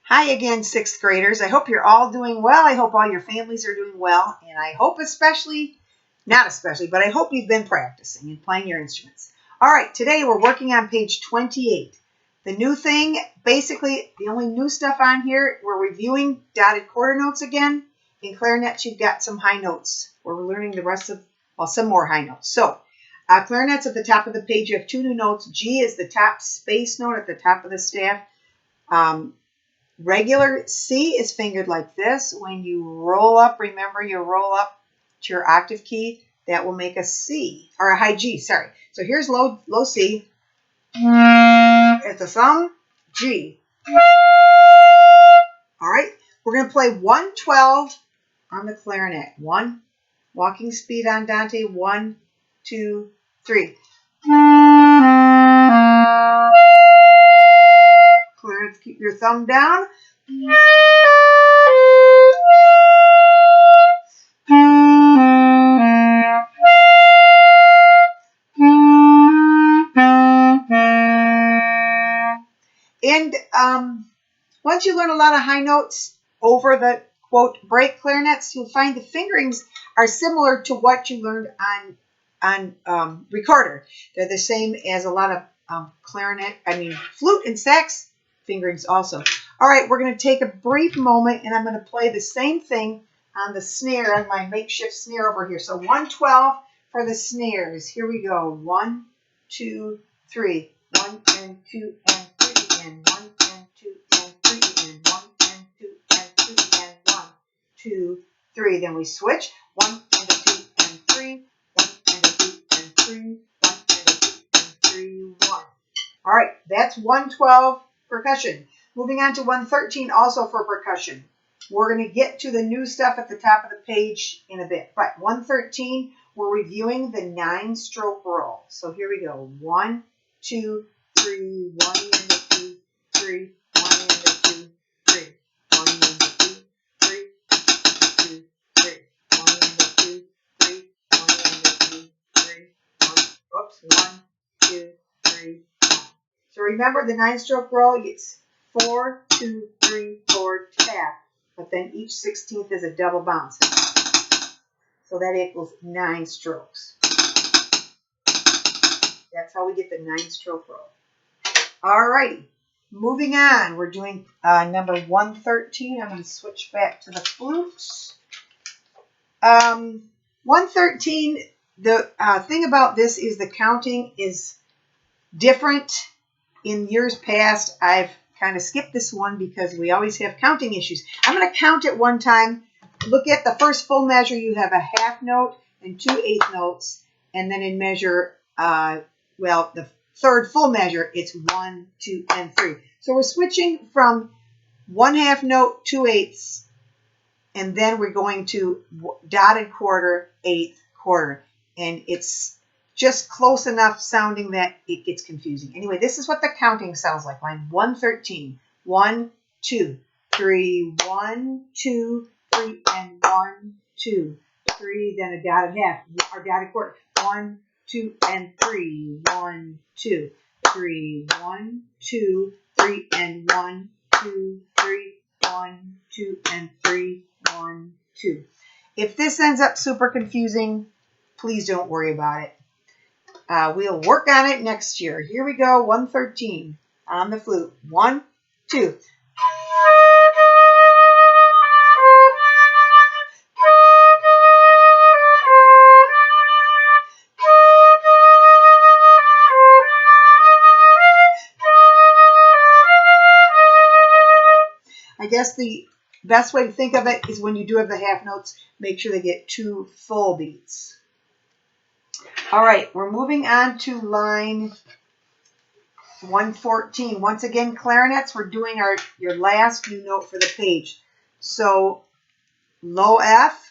Hi again, sixth graders. I hope you're all doing well. I hope all your families are doing well. And I hope not especially, but I hope you've been practicing and playing your instruments. All right, today we're working on page 28. The new thing, basically the only new stuff on here, we're reviewing dotted quarter notes again. In clarinets, you've got some high notes. We're learning the rest of, some more high notes. So, clarinets at the top of the page, you have two new notes. G is the top space note at the top of the staff. Regular C is fingered like this. When you roll up, remember you roll up to your octave key. That will make a C, or a high G, sorry. So here's low C. It's a thumb, G. All right, we're going to play 112 on the clarinet. 1, walking speed on Dante. 1, 2, 3. Clarinets, keep your thumb down. And once you learn a lot of high notes over the, quote, break clarinets, you'll find the fingerings are similar to what you learned on recorder. They're the same as a lot of flute and sax fingerings also. All right, we're going to take a brief moment, and I'm going to play the same thing on the snare, on my makeshift snare over here. So 112 for the snares. Here we go. 1, 2, 3. 1 and 2 and 3 and 1 and 2 and 3 and 1 and 2 and 3 and 1, 2, 3. Then we switch. 1 and a 2 and 3. 1 and a 2 and 3. 1 and a 2 and 3. 1. All right, that's 112 percussion. Moving on to 113, also for percussion. We're going to get to the new stuff at the top of the page in a bit. But 113, we're reviewing the 9-stroke roll. So here we go. 1, 2, 3, 1 and a 2, 3, 1 and a 2, 3, 1 and a 2, 3, 2, 3, 1 and a 2, 3, 1 and a 2, 3, 1. Oops, 1, 2, 3, 1. So remember the 9-stroke roll, it's 4, 2, 3, 4, tap. But then each 16th is a double bounce. So that equals 9 strokes. That's how we get the 9-stroke roll. All righty. Moving on. We're doing number 113. I'm going to switch back to the flutes. 113, the thing about this is the counting is different. In years past, I've kind of skipped this one because we always have counting issues. I'm going to count it one time. Look at the first full measure. You have a half note and 2 eighth notes. And then in measure, the third full measure, it's 1, 2, and 3. So we're switching from 1/2 note, 2 eighths, and then we're going to dotted quarter, eighth quarter. And it's just close enough sounding that it gets confusing. Anyway, this is what the counting sounds like. Line 113. 1, 2, 3, 1, 2, 3, and 1, 2, 3. Then a dotted half, or dotted quarter. 1, 2, and 3. 1, 2, 3. 1, 2, 3, and 1, 2, 3. 1, 2, and 3. 1, 2. If this ends up super confusing, please don't worry about it. We'll work on it next year. Here we go, 113 on the flute. 1, 2. I guess the best way to think of it is when you do have the half notes, make sure they get 2 full beats. All right, we're moving on to line 114. Once again, clarinets, we're doing your last new note for the page. So low F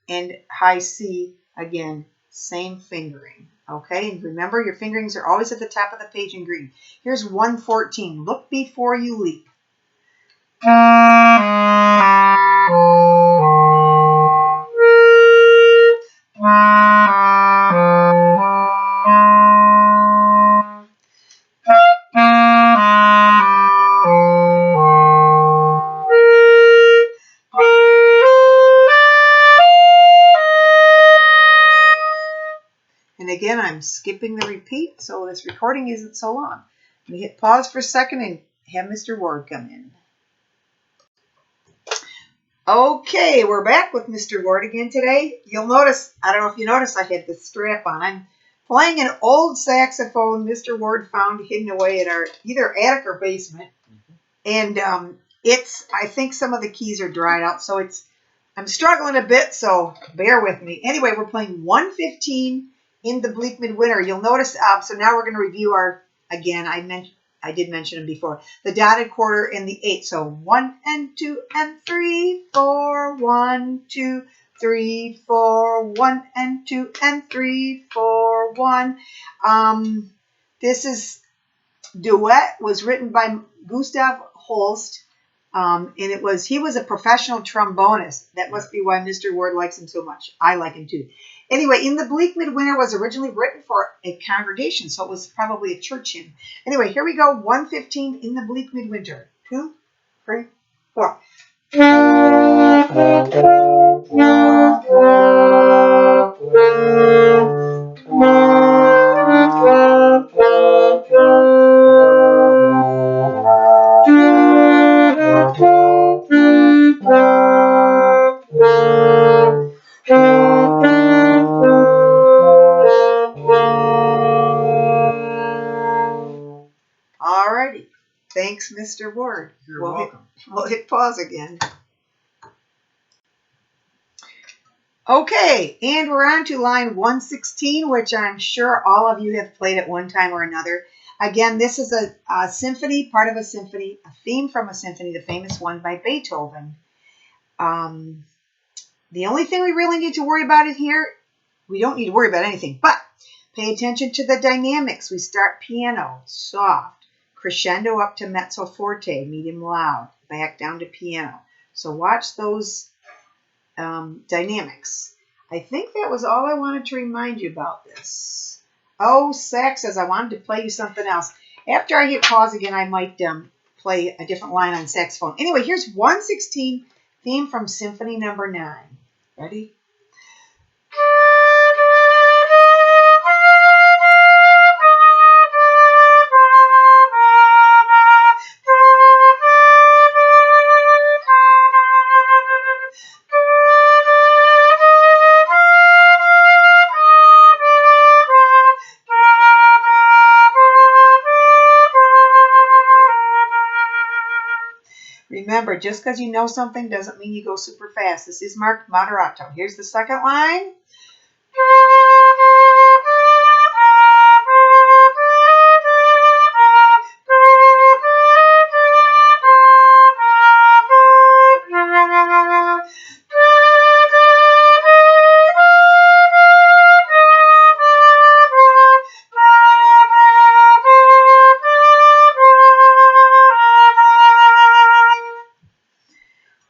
and high C, again, same fingering. Okay, and remember your fingerings are always at the top of the page in green. Here's 114. Look before you leap. again, I'm skipping the repeat, so this recording isn't so long. Let me hit pause for a second and have Mr. Ward come in. Okay, we're back with Mr. Ward again today. You'll notice, I don't know if you noticed, I had the strap on. I'm playing an old saxophone Mr. Ward found hidden away in our either attic or basement. And I think some of the keys are dried out, so I'm struggling a bit, so bear with me. Anyway, we're playing 115 in the Bleak Midwinter. You'll notice, so now we're going to review again, I did mention them before, the dotted quarter and the 8. So 1 and 2 and 3, 4, 1, 2, 3, 4, 1 and 2 and 3, 4, 1. This is duet, was written by Gustav Holst. And he was a professional trombonist. That must be why Mr. Ward likes him so much. I like him too. Anyway, In the Bleak Midwinter was originally written for a congregation, so it was probably a church hymn. Anyway, here we go. 115 In the Bleak Midwinter. 2, 3, 4. Alrighty. Thanks, Mr. Ward. You're welcome. We'll hit pause again. Okay, and we're on to line 116, which I'm sure all of you have played at one time or another. Again, this is a symphony, part of a symphony, a theme from a symphony, the famous one by Beethoven. The only thing we really need to worry about in here, we don't need to worry about anything, but pay attention to the dynamics. We start piano, soft, crescendo up to mezzo forte, medium loud, back down to piano. So watch those dynamics. I think that was all I wanted to remind you about this. Oh, sax says I wanted to play you something else. After I hit pause again, I might play a different line on saxophone. Anyway, here's 116, theme from Symphony No. 9. Ready? Remember, just because you know something doesn't mean you go super fast. This is marked moderato. Here's the second line.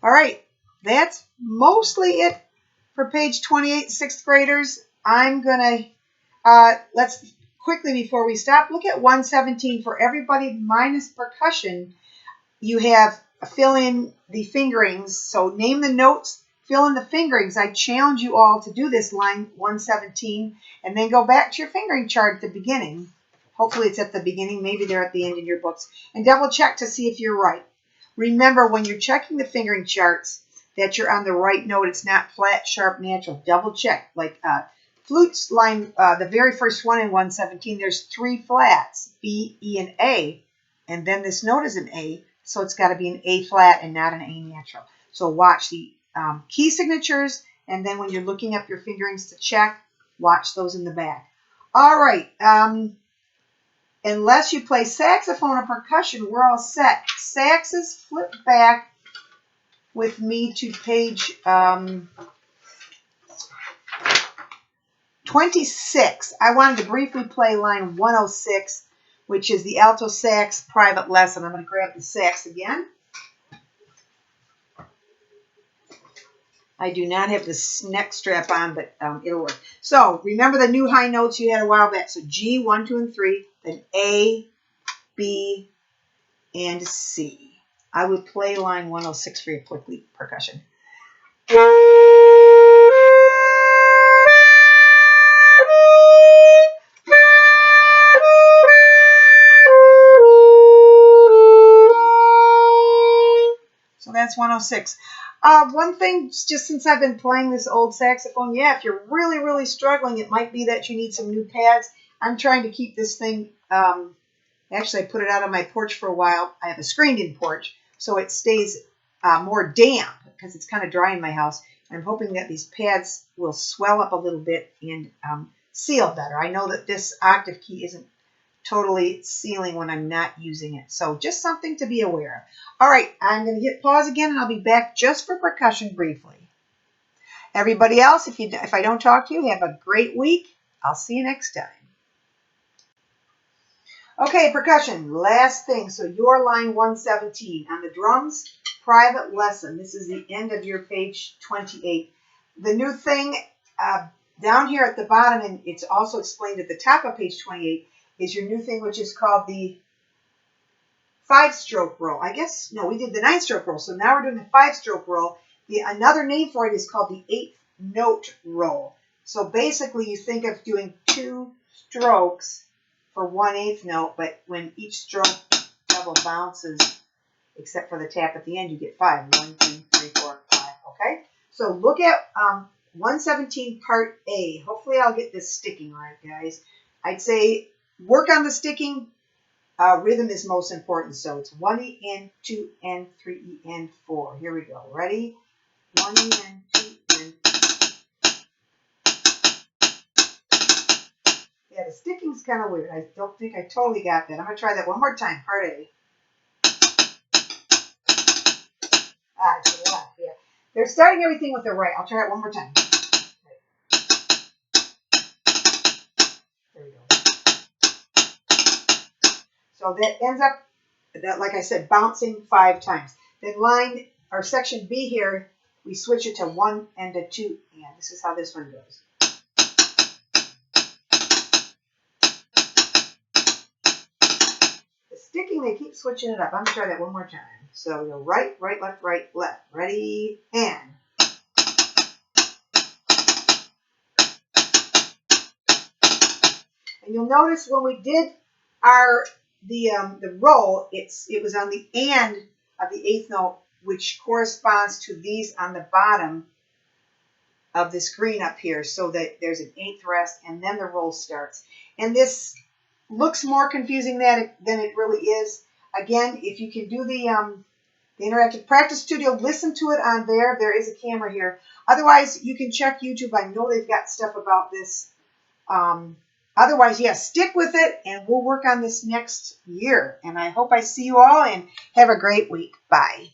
All right, that's mostly it for page 28, 6th graders. I'm going to, let's quickly before we stop, look at 117 for everybody minus percussion. You have fill in the fingerings. So name the notes, fill in the fingerings. I challenge you all to do this line 117 and then go back to your fingering chart at the beginning. Hopefully it's at the beginning. Maybe they're at the end in your books. And double check to see if you're right. Remember, when you're checking the fingering charts, that you're on the right note. It's not flat, sharp, natural. Double check. Like flutes line, the very first one in 117, there's 3 flats, B, E, and A. And then this note is an A, so it's got to be an A flat and not an A natural. So watch the key signatures, and then when you're looking up your fingerings to check, watch those in the back. All right. Unless you play saxophone or percussion, we're all set. Saxes, flip back with me to page 26. I wanted to briefly play line 106, which is the alto sax private lesson. I'm going to grab the sax again. I do not have the neck strap on, but it'll work. So remember the new high notes you had a while back. So G, 1, 2, and 3, then A, B, and C. I would play line 106 for you quickly, percussion. that's 106. One thing, just since I've been playing this old saxophone, yeah, if you're really, really struggling, it might be that you need some new pads. I'm trying to keep this thing, actually I put it out on my porch for a while. I have a screened-in porch, so it stays more damp because it's kind of dry in my house. I'm hoping that these pads will swell up a little bit and seal better. I know that this octave key isn't totally sealing when I'm not using it. So just something to be aware of. All right, I'm going to hit pause again, and I'll be back just for percussion briefly. Everybody else, if I don't talk to you, have a great week. I'll see you next time. Okay, percussion, last thing. So your line 117 on the drums, private lesson. This is the end of your page 28. The new thing down here at the bottom, and it's also explained at the top of page 28, is your new thing, which is called the 5-stroke roll. I guess, no, we did the 9-stroke roll. So now we're doing the 5-stroke roll. Another name for it is called the 8th-note roll. So basically you think of doing 2 strokes for 1/8 note, but when each stroke double bounces, except for the tap at the end, you get 5. 1, 2, 3, 4, 5. Okay? So look at 117 part A. Hopefully I'll get this sticking right, guys. I'd say work on the sticking. Rhythm is most important. So it's 1EN, 2N, 3EN, 4. Here we go. Ready? 1EN, 2N. Yeah, the sticking's kind of weird. I don't think I totally got that. I'm going to try that one more time. Part A. To the left, yeah. They're starting everything with the right. I'll try it one more time. There we go. So that ends up, like I said, bouncing 5 times. Then line, or section B here, we switch it to 1 and a 2 and. This is how this one goes. The sticking, they keep switching it up. I'm going to try that one more time. So we go right, right, left, right, left. Ready, and. And you'll notice when we did the roll, it was on the and of the 8th note, which corresponds to these on the bottom of this green up here, so that there's an 8th rest, and then the roll starts. And this looks more confusing than it really is. Again, if you can do the Interactive Practice Studio, listen to it on there. There is a camera here. Otherwise, you can check YouTube. I know they've got stuff about this. Otherwise, yes, stick with it, and we'll work on this next year. And I hope I see you all, and have a great week. Bye.